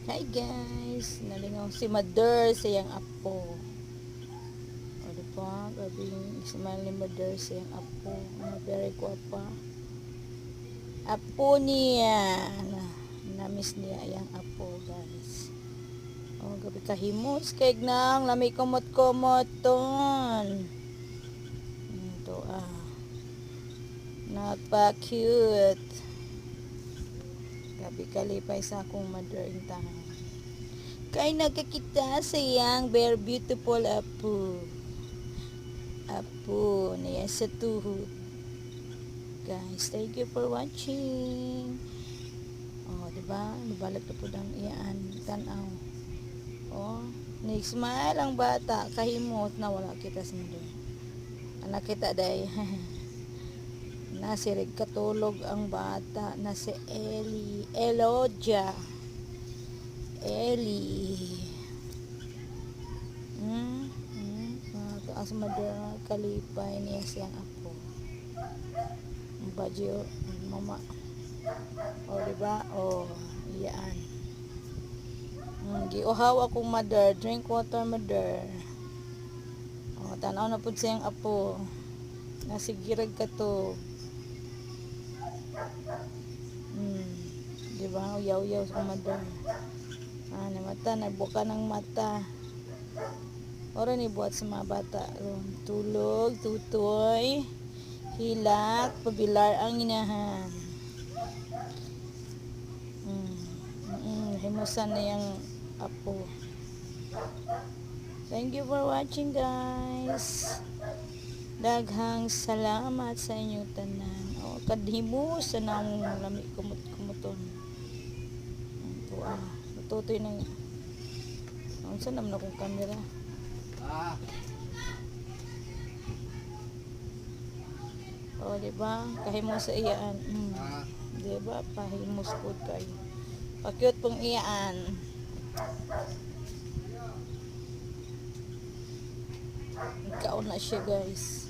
Hi guys, nalingaw si Mother sa iyang apo. O diba, grabe yung smile ni Mother sa iyang apo. Very guwapa. Apo niya. Namiss niya iyang apo guys. O gabi kahimos kay nang lami kumot-kumot ton. Ito Nagpa-cute. Gabi kalipay sa akong mother in town. Kay nagkakita sa iyang very beautiful apo. Apo niya sa tuhod. Guys, thank you for watching. Oh, diba? Nabalag na po ng iyaan. Tanaw. Oh, nag-smile ang bata. Kahimot na wala kita sa mundo. Anak kita day. Nasirig katulog ang bata na si Elodia. Ellie. Taas madara kalipay niya siyang apo. Badyo, mama. O, diba? O, iyaan. Giuhaw akong mother. Drink water, mother. O, tanaw na po siyang apo. Nasigirag ka to. Diba? Uyaw-uyaw sa mother. Mata, nagbuka ng mata. Ora ni buhat sa mga bata. Tulog, tutoy, hilak, pabilar ang inahan. Himusan na yung apo. Thank you for watching guys. Daghang salamat sa inyong tanan. O, kadhimus na nang lami kumot-kumuton. Ito natutoy ng saan naman akong camera. O, diba? Kahimos sa iyaan. Diba? Pahimos po kayo. Pa-cute pong iyaan. Ikaw na siya guys.